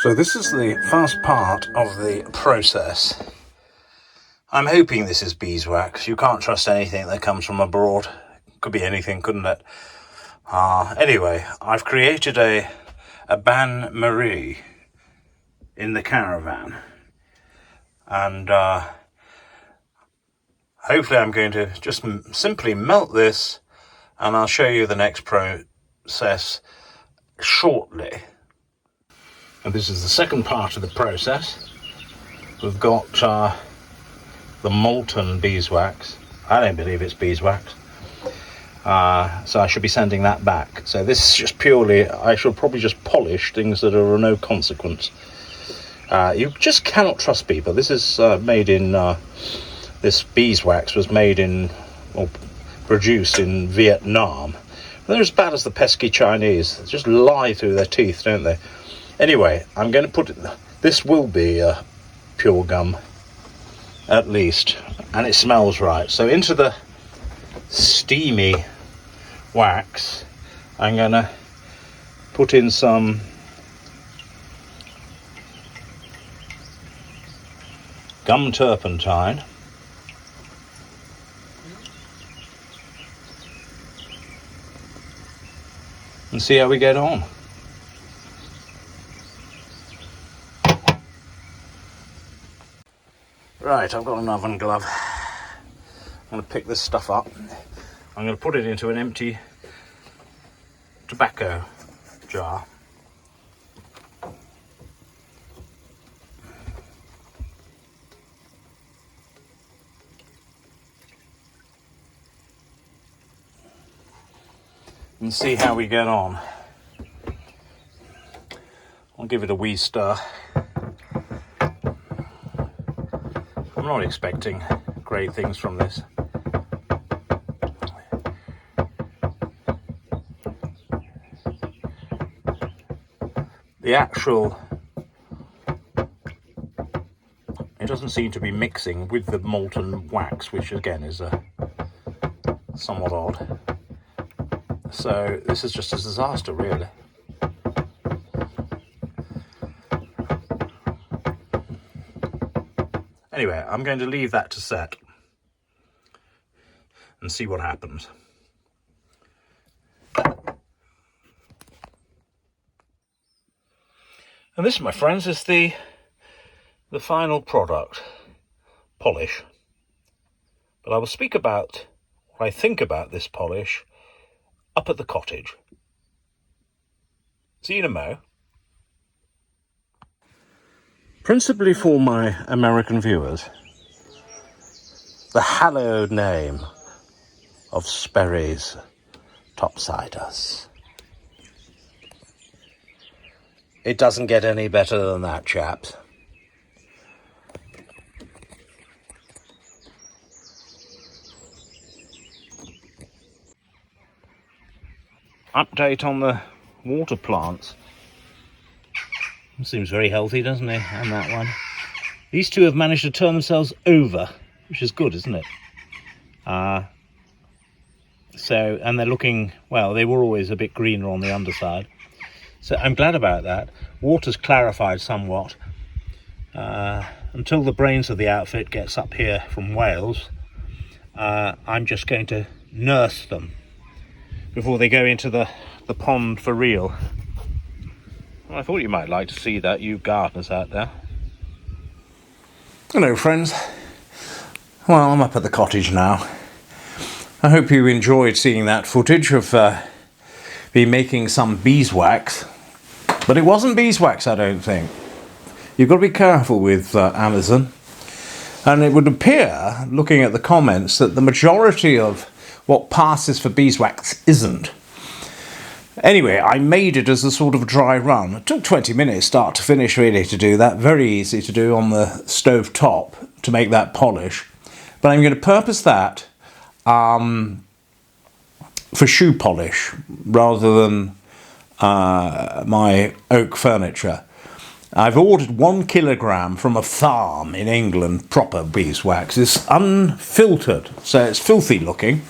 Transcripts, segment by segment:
So this is the first part of the process. I'm hoping this is beeswax. You can't trust anything that comes from abroad. Could be anything, couldn't it? Anyway, I've created a bain-marie in the caravan. And hopefully I'm going to just simply melt this, and I'll show you the next process shortly. And this is the second part of the process. We've got the molten beeswax. I don't believe it's beeswax. So I should be sending that back. So this is just purely, I shall probably just polish things that are of no consequence. You just cannot trust people. This is made in, this beeswax was made in, or produced in Vietnam. They're as bad as the pesky Chinese. They just lie through their teeth, don't they? Anyway, I'm going to put it, this will be pure gum, at least, and it smells right. So into the steamy wax, I'm going to put in some gum turpentine. And see how we get on. Right, I've got an oven glove. I'm going to pick this stuff up. I'm going to put it into an empty tobacco jar. And see how we get on. I'll give it a wee stir. I'm not expecting great things from this. The actual, it doesn't seem to be mixing with the molten wax, which again is somewhat odd. So this is just a disaster, really. Anyway, I'm going to leave that to set and see what happens. And this, my friends, is the final product, polish. But I will speak about what I think about this polish up at the cottage. See you in a mo. Principally for my American viewers, the hallowed name of Sperry's Topsiders. It doesn't get any better than that, chaps. Update on the water plants. Seems very healthy, doesn't it? And that one. These two have managed to turn themselves over, which is good, isn't it? So, and they're looking, well, they were always a bit greener on the underside. So I'm glad about that. Water's clarified somewhat. Until the brains of the outfit gets up here from Wales, I'm just going to nurse them before they go into the pond for real. Well, I thought you might like to see that, you gardeners out there. Hello, friends. Well, I'm up at the cottage now. I hope you enjoyed seeing that footage of me making some beeswax. But it wasn't beeswax, I don't think. You've got to be careful with Amazon. And it would appear, looking at the comments, that the majority of what passes for beeswax isn't. Anyway, I made it as a sort of dry run. It took 20 minutes start to finish really to do that. Very easy to do on the stove top to make that polish. But I'm going to purpose that for shoe polish rather than my oak furniture. I've ordered 1 kilogram from a farm in England, proper beeswax. It's unfiltered, so it's filthy looking,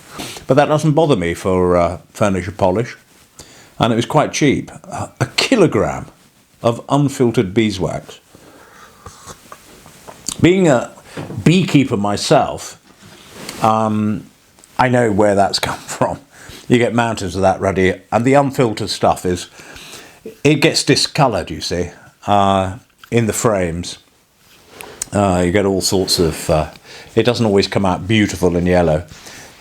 but that doesn't bother me for furniture polish. And it was quite cheap, a kilogram. of unfiltered beeswax. Being a beekeeper myself, I know where that's come from. You get mountains of that ready, and the unfiltered stuff it gets discoloured, you see, in the frames. You get all sorts of, it doesn't always come out beautiful and yellow.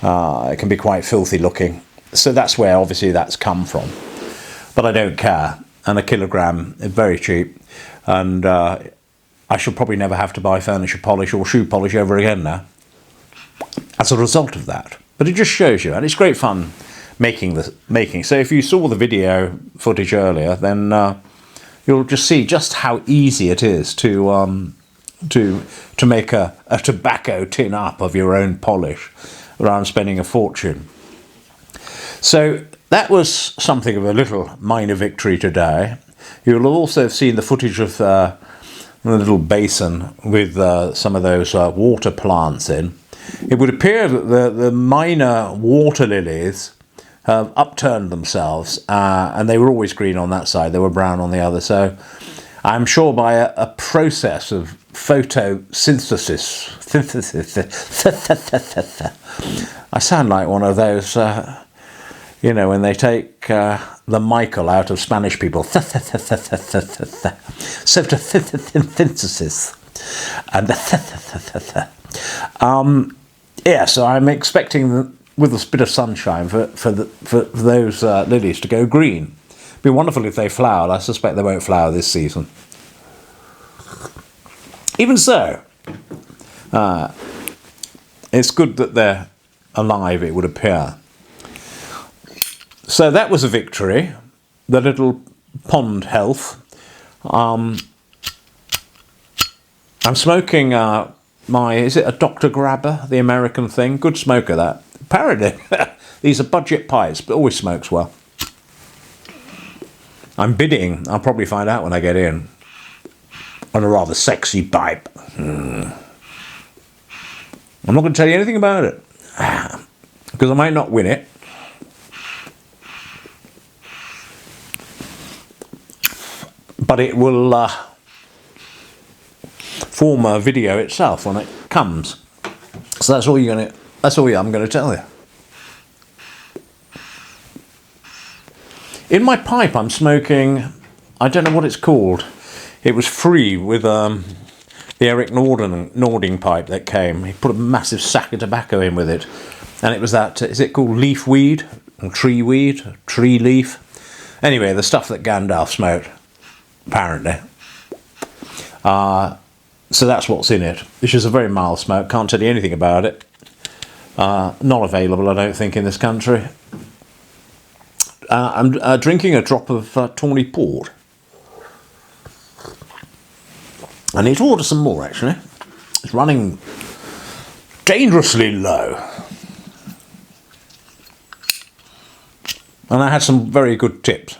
It can be quite filthy looking. So that's where obviously that's come from. But I don't care. And a kilogram is very cheap. And I should probably never have to buy furniture polish or shoe polish ever again now, as a result of that. But it just shows you, and it's great fun making. So if you saw the video footage earlier, then you'll just see just how easy it is to make a tobacco tin up of your own polish rather than spending a fortune. So that was something of a little minor victory today. You'll also have seen the footage of the little basin with some of those water plants in. It would appear that the minor water lilies have upturned themselves, and they were always green on that side, they were brown on the other. So I'm sure by a process of photosynthesis, I sound like one of those, when they take the Michael out of Spanish people, photosynthesis, and so I'm expecting, with a bit of sunshine, for those lilies to go green. It'd be wonderful if they flowered. I suspect they won't flower this season. Even so, it's good that they're alive, it would appear. So that was a victory. The little pond health. I'm smoking is it a Dr. Grabber, the American thing? Good smoker, that. Apparently, these are budget pipes, but always smokes well. I'm bidding, I'll probably find out when I get in, on a rather sexy pipe. I'm not going to tell you anything about it, because I might not win it. But it will form a video itself when it comes. So that's all I'm going to tell you. In my pipe I'm smoking, I don't know what it's called. It was free with the Eric Nording pipe that came. He put a massive sack of tobacco in with it. And it was that, is it called leaf weed? Or tree weed? Tree leaf? Anyway, the stuff that Gandalf smoked, apparently. So that's what's in it, which is a very mild smoke. Can't tell you anything about it. Not available, I don't think, in this country. I'm drinking a drop of tawny port. I need to order some more, actually. It's running dangerously low. And I had some very good tips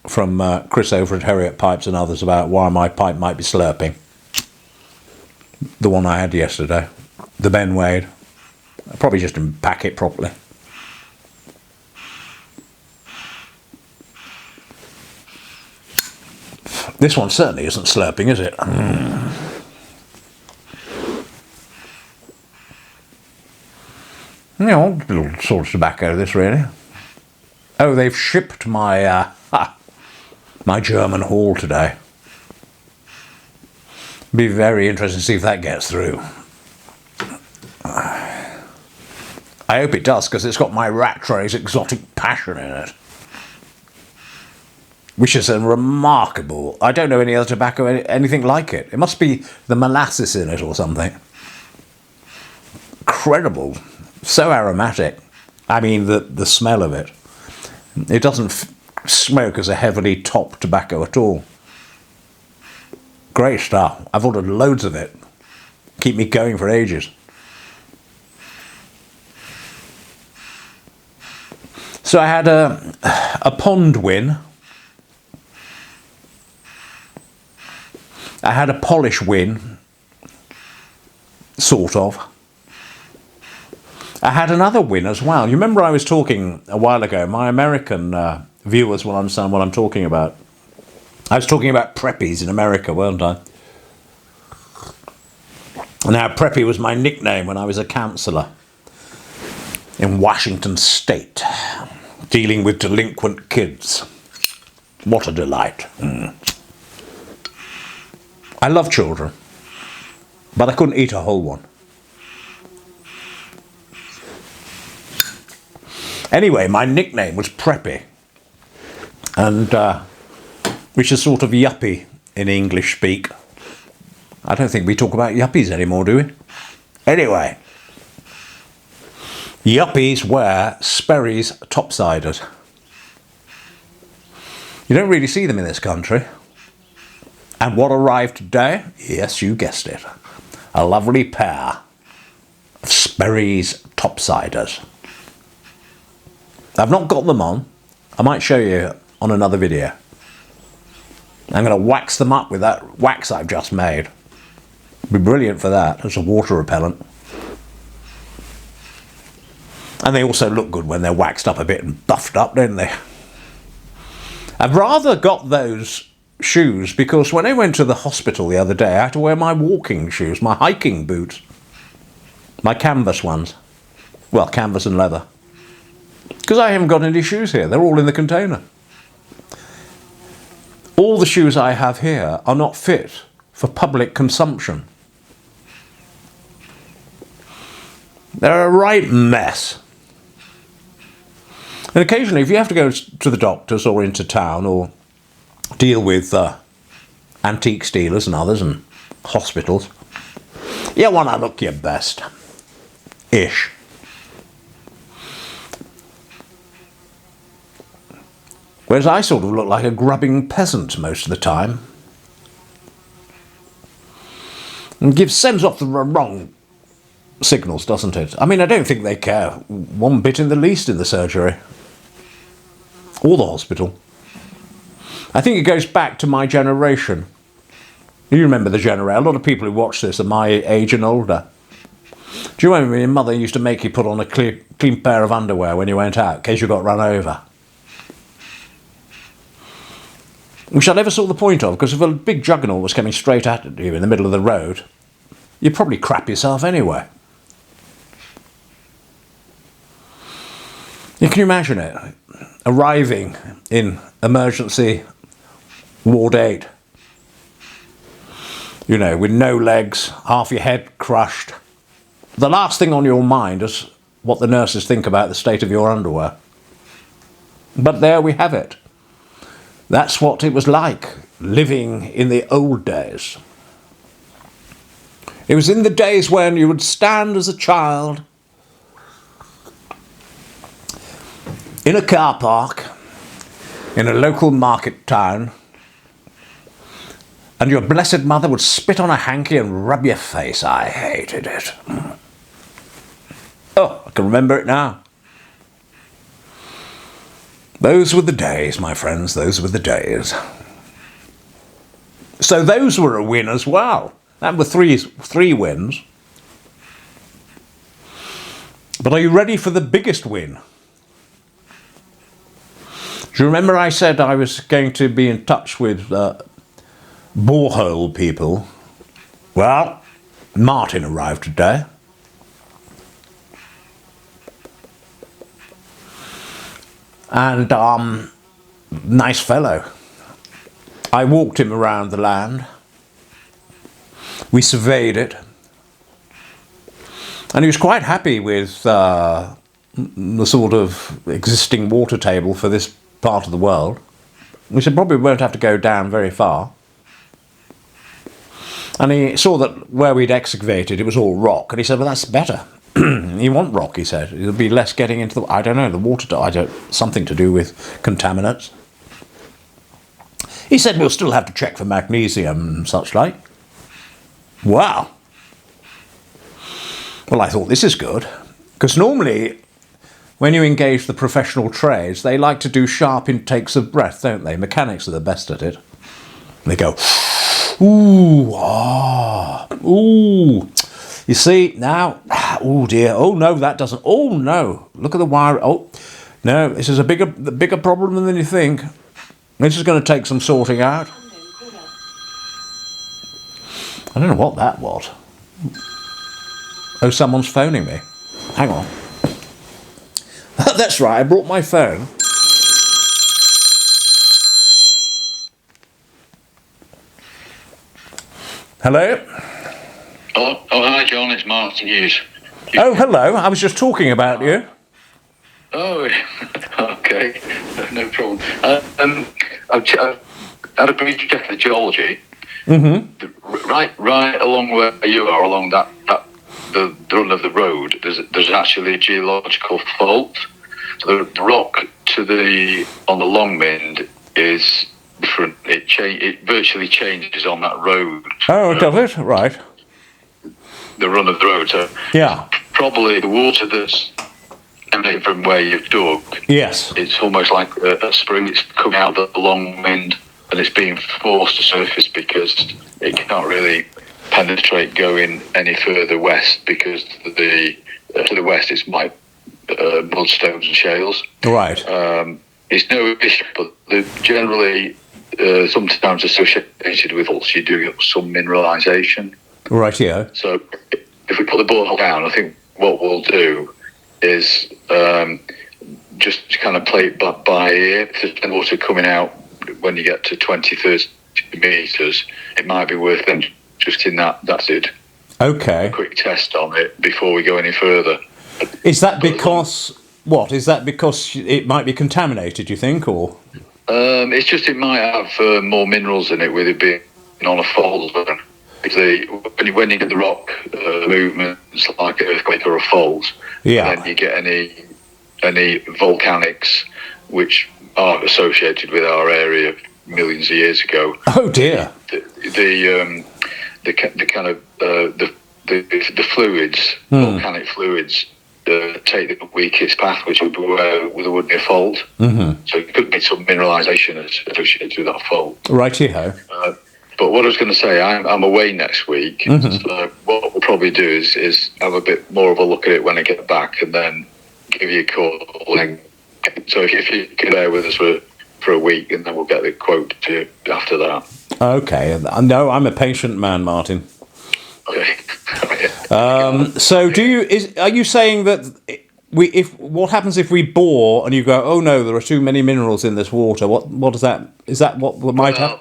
from Chris over at Harriet Pipes and others about why my pipe might be slurping. The one I had yesterday, the Ben Wade. I probably just didn't pack it properly. This one certainly isn't slurping, is it? Little sort of tobacco, this really. Oh, they've shipped my my German haul today. Be very interesting to see if that gets through. I hope it does, because it's got my Rattray's Exotic Passion in it, which is a remarkable. I don't know any other tobacco anything like it. It must be the molasses in it or something. Incredible, so aromatic. I mean, the smell of it. It doesn't smoke as a heavily topped tobacco at all. Great stuff. I've ordered loads of it. Keep me going for ages. So I had a pond win. I had a polish win, sort of. I had another win as well. You remember I was talking a while ago, my American viewers will understand what I'm talking about. I was talking about preppies in America, weren't I? Now, preppy was my nickname when I was a counsellor in Washington State, dealing with delinquent kids. What a delight. I love children, but I couldn't eat a whole one. Anyway, my nickname was Preppy, and which is sort of yuppie in English speak. I don't think we talk about yuppies anymore, do we? Anyway, yuppies wear Sperry's topsiders. You don't really see them in this country. And what arrived today? Yes, you guessed it. A lovely pair of Sperry's topsiders. I've not got them on. I might show you on another video. I'm going to wax them up with that wax I've just made. It'd be brilliant for that as a water repellent. And they also look good when they're waxed up a bit and buffed up, don't they? I've rather got those shoes because when I went to the hospital the other day, I had to wear my walking shoes, my hiking boots, my canvas ones. Well, canvas and leather. Because I haven't got any shoes here. They're all in the container. All the shoes I have here are not fit for public consumption. They're a right mess. And occasionally, if you have to go to the doctors or into town or deal with antique dealers and others and hospitals, you want to look your best. Ish. Whereas I sort of look like a grubbing peasant most of the time. And sends off the wrong signals, doesn't it? I mean, I don't think they care one bit in the least in the surgery. Or the hospital. I think it goes back to my generation. You remember the generation. A lot of people who watch this are my age and older. Do you remember your mother used to make you put on a clean pair of underwear when you went out, in case you got run over? Which I never saw the point of, because if a big juggernaut was coming straight at you in the middle of the road, you'd probably crap yourself anyway. Can you imagine it? Arriving in emergency ward 8, you know, with no legs, half your head crushed. The last thing on your mind is what the nurses think about the state of your underwear. But there we have it. That's what it was like, living in the old days. It was in the days when you would stand as a child in a car park in a local market town, and your blessed mother would spit on a hanky and rub your face. I hated it. Oh, I can remember it now. Those were the days, my friends, those were the days. So those were a win as well. That were three wins. But are you ready for the biggest win? Do you remember I said I was going to be in touch with borehole people? Well, Martin arrived today. And nice fellow. I walked him around the land. We surveyed it. And he was quite happy with the sort of existing water table for this part of the world. We said probably won't have to go down very far. And he saw that where we'd excavated it was all rock, and he said, well, that's better. You want rock, he said. There'll be less getting into the, I don't know, the water, something to do with contaminants. He said we'll still have to check for magnesium and such like. Wow. Well, I thought this is good, because normally when you engage the professional trades, they like to do sharp intakes of breath, don't they? Mechanics are the best at it. They go, ooh, ah, ooh. You see, now, oh dear, oh no, that doesn't, oh no, look at the wire, oh, no, this is a bigger problem than you think. This is going to take some sorting out. I don't know what that was. Oh, someone's phoning me. Hang on. That's right, I brought my phone. Hello? Oh, hi, John. It's Martin Hughes. Oh, hello. I was just talking about you. Oh, okay. No problem. I've had a brief check of the geology. Mm-hmm. Right along where you are, along the run of the road, there's actually a geological fault. So the rock on the Longmynd is different. It virtually changes on that road. Oh, does it? Right. The run of the road. So yeah. Probably the water that's emanating from where you've dug. Yes. It's almost like a spring. It's coming out of the Longmynd and it's being forced to surface because it can't really penetrate going any further west because to the west it's like mudstones and shales. Right. It's no issue, but they're generally sometimes associated with also you do get some mineralisation. Right, yeah. So if we put the borehole down, I think what we'll do is just kind of play it by ear. If there's water coming out when you get to 20, 30 metres, it might be worth then just in that's it. Okay. A quick test on it before we go any further. Is that because what? Is that because it might be contaminated? You think, or? It's just it might have more minerals in it with it being on a fault zone. Because when you get the rock movements like an earthquake or a fault, then you get any volcanics which are associated with our area millions of years ago. Oh dear. The kind of the fluids, volcanic fluids, take the weakest path, which would be where there would be a fault. Mm-hmm. So it could be some mineralisation associated with that fault. Righty-ho. But what I was going to say, I'm away next week. Mm-hmm. So what we'll probably do is have a bit more of a look at it when I get back, and then give you a call. So if you can bear with us for a week, and then we'll get the quote to you after that. Okay. No, I'm a patient man, Martin. Okay. So are you saying that what happens if we bore and you go, oh no, there are too many minerals in this water? What is that what might happen?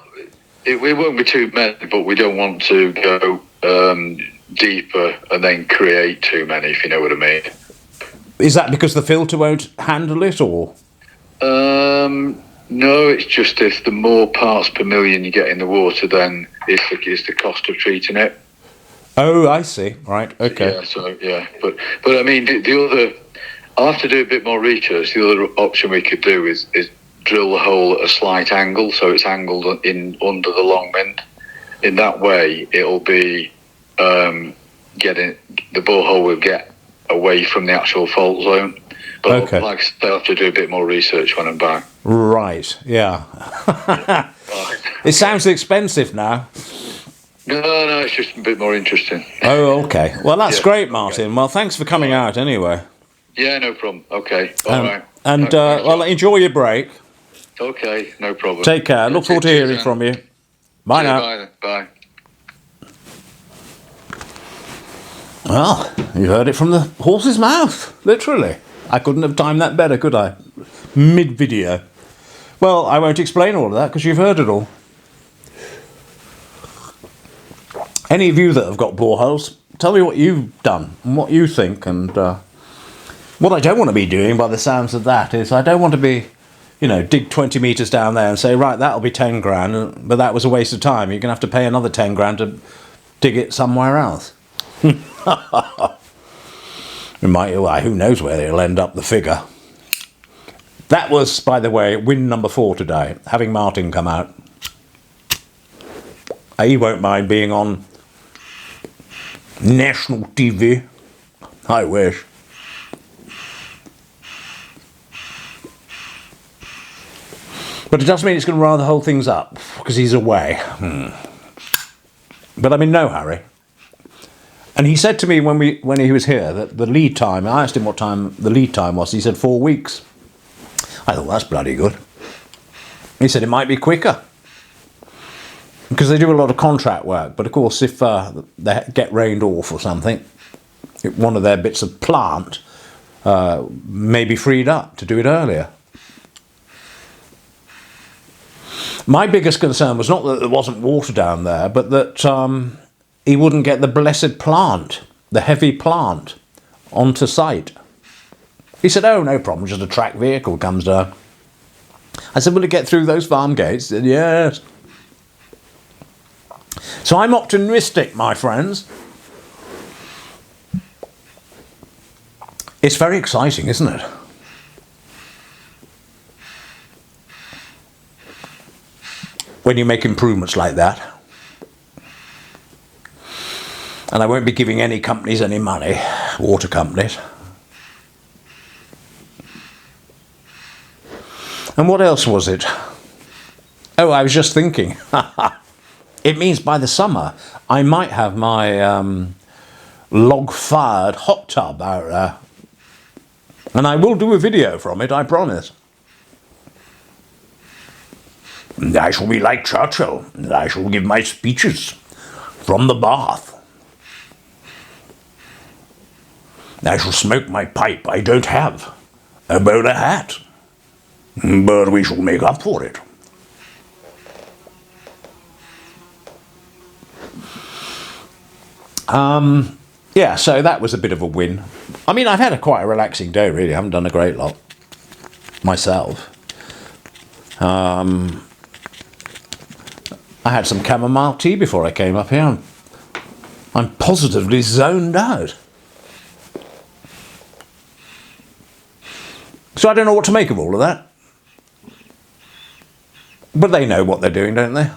It won't be too many, but we don't want to go deeper and then create too many, if you know what I mean. Is that because the filter won't handle it, or? No, it's just if the more parts per million you get in the water, then it's the cost of treating it. Oh, I see. Right. Okay. But I mean, the other, I'll have to do a bit more research. The other option we could do is drill the hole at a slight angle, so it's angled in under the Longmynd. In that way, it'll be getting the borehole will get away from the actual fault zone. But okay. Like I said, I'll have to do a bit more research when I'm back. Right. Yeah. It sounds expensive now. No, it's just a bit more interesting. Oh, okay. Well, that's great, Martin. Okay. Well, thanks for coming out anyway. Yeah, no problem. Okay. All right. And, well, enjoy your break. Okay, no problem. Take care. Look forward to hearing from you. Bye now. Bye. Well, you heard it from the horse's mouth, literally. I couldn't have timed that better, could I? Mid-video. Well, I won't explain all of that because you've heard it all. Any of you that have got boreholes, tell me what you've done and what you think. And what I don't want to be doing by the sounds of that is I don't want to be, dig 20 metres down there and say, right, that'll be 10 grand, but that was a waste of time. You're going to have to pay another 10 grand to dig it somewhere else. Who knows where they'll end up the figure. That was, by the way, win number 4 today, having Martin come out. He won't mind being on national TV. I wish. But it does mean it's going to rile the whole things up, because he's away. But I'm in no hurry. And he said to me when he was here that the lead time, I asked him what time the lead time was, he said 4 weeks. I thought, that's bloody good. He said it might be quicker because they do a lot of contract work. But of course, if they get rained off or something, one of their bits of plant may be freed up to do it earlier. My biggest concern was not that there wasn't water down there, but that he wouldn't get the blessed plant, the heavy plant, onto site. He said, oh, no problem, just a track vehicle comes down. I said, will it get through those farm gates? He said, yes. So I'm optimistic, my friends. It's very exciting, isn't it? When you make improvements like that. And I won't be giving any companies any money, water companies. And what else was it? Oh, I was just thinking. It means by the summer, I might have my log-fired hot tub out there. And I will do a video from it, I promise. And I shall be like Churchill, and I shall give my speeches from the bath. I shall smoke my pipe I don't have, a bowler hat, but we shall make up for it. Yeah, so that was a bit of a win. I mean, I've had quite a relaxing day, really. I haven't done a great lot myself. I had some chamomile tea before I came up here. I'm positively zoned out. So I don't know what to make of all of that. But they know what they're doing, don't they?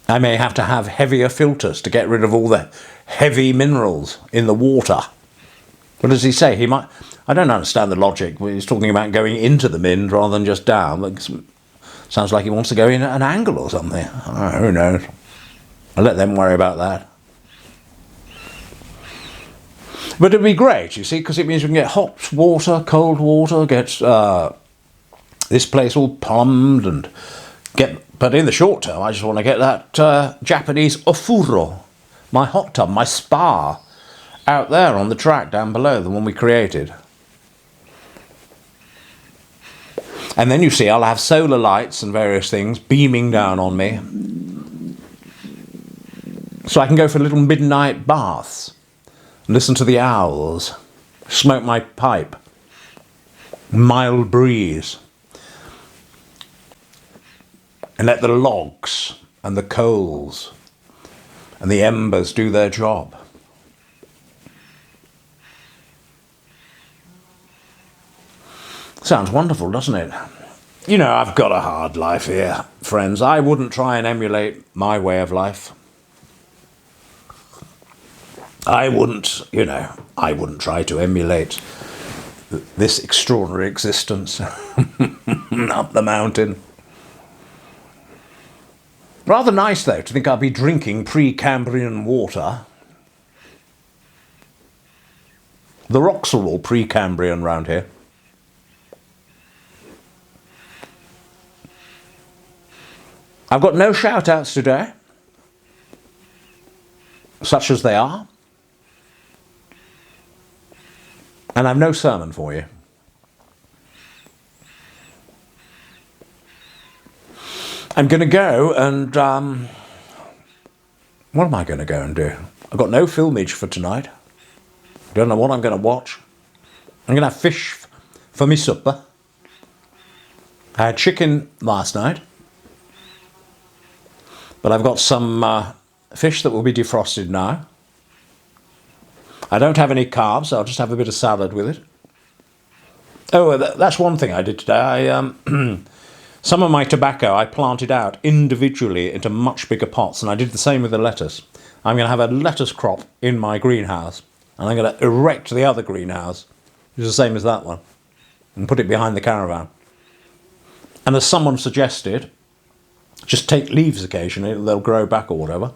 I may have to have heavier filters to get rid of all the heavy minerals in the water. What does he say? He might. I don't understand the logic. He's talking about going into the Mind rather than just down. It sounds like he wants to go in at an angle or something. Oh, who knows? I'll let them worry about that. But it'd be great, you see, because it means we can get hot water, cold water, get this place all plumbed and get. But in the short term, I just want to get that Japanese ofuro, my hot tub, my spa, out there on the track down below, the one we created. And then you see I'll have solar lights and various things beaming down on me. So I can go for little midnight baths, listen to the owls, smoke my pipe, mild breeze, and let the logs and the coals and the embers do their job. Sounds wonderful, doesn't it? You know, I've got a hard life here, friends. I wouldn't try and emulate my way of life. I wouldn't try to emulate this extraordinary existence up the mountain. Rather nice, though, to think I'll be drinking Precambrian water. The rocks are all Precambrian round here. I've got no shout-outs today, such as they are. And I've no sermon for you. I'm going to go and, what am I going to go and do? I've got no filmage for tonight. Don't know what I'm going to watch. I'm going to have fish for my supper. I had chicken last night. But I've got some fish that will be defrosted now. I don't have any carbs, so I'll just have a bit of salad with it. Oh, that's one thing I did today. Some of my tobacco I planted out individually into much bigger pots, and I did the same with the lettuce. I'm going to have a lettuce crop in my greenhouse, and I'm going to erect the other greenhouse, which is the same as that one, and put it behind the caravan. And as someone suggested, just take leaves occasionally, they'll grow back or whatever.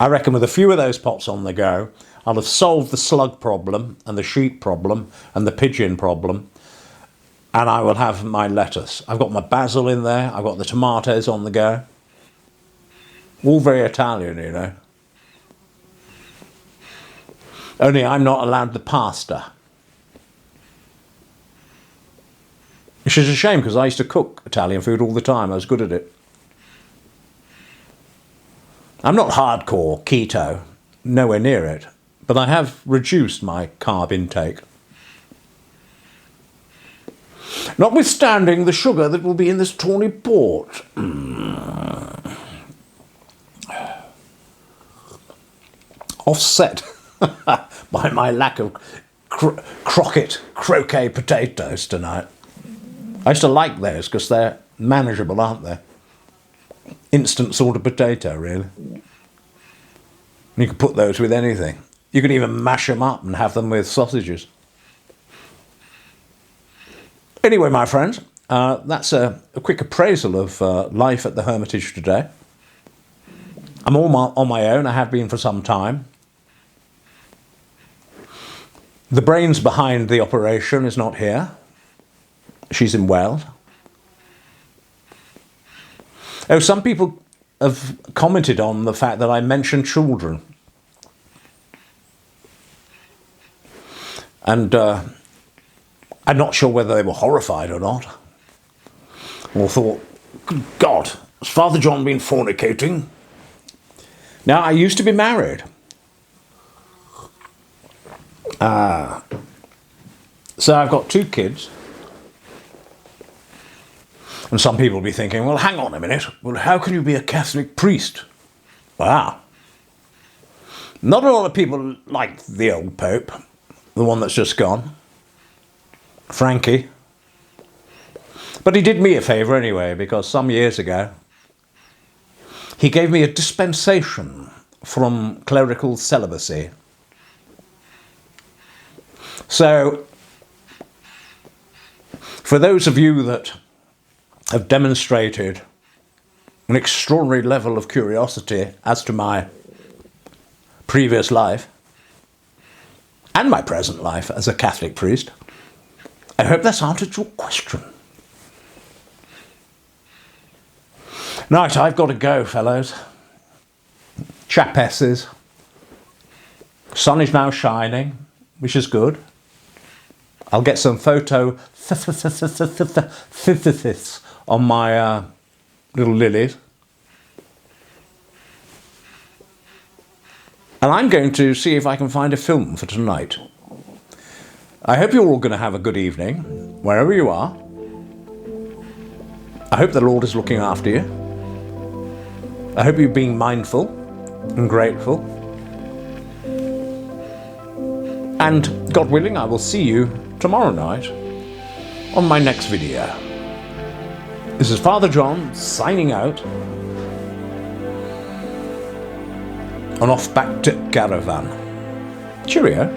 I reckon with a few of those pots on the go, I'll have solved the slug problem and the sheep problem and the pigeon problem And I will have my lettuce. I've got my basil in there. I've got the tomatoes on the go. All very Italian, you know. Only I'm not allowed the pasta. Which is a shame because I used to cook Italian food all the time. I was good at it. I'm not hardcore keto, nowhere near it. But I have reduced my carb intake. Notwithstanding the sugar that will be in this tawny port. Offset by my lack of croquet potatoes tonight. I used to like those because they're manageable, aren't they? Instant sort of potato, really. You can put those with anything. You can even mash them up and have them with sausages. Anyway, my friends, that's a quick appraisal of life at the Hermitage today. I'm all on my own. I have been for some time. The brains behind the operation is not here. She's in Wales. Oh, some people have commented on the fact that I mentioned children. And I'm not sure whether they were horrified or not. Or thought, good God, has Father John been fornicating? Now, I used to be married. So I've got 2 kids. And some people will be thinking, well, hang on a minute. Well, how can you be a Catholic priest? Wow. Not a lot of people like the old Pope, the one that's just gone, Frankie. But he did me a favour anyway, because some years ago, he gave me a dispensation from clerical celibacy. So, for those of you that have demonstrated an extraordinary level of curiosity as to my previous life and my present life as a Catholic priest, I hope that's answered your question. Right, I've got to go, fellows. Chapesses. Sun is now shining, which is good. I'll get some photo on my little lilies. And I'm going to see if I can find a film for tonight. I hope you're all going to have a good evening, wherever you are. I hope the Lord is looking after you. I hope you're being mindful and grateful. And God willing, I will see you tomorrow night on my next video. This is Father John signing out on Off Back to Caravan. Cheerio.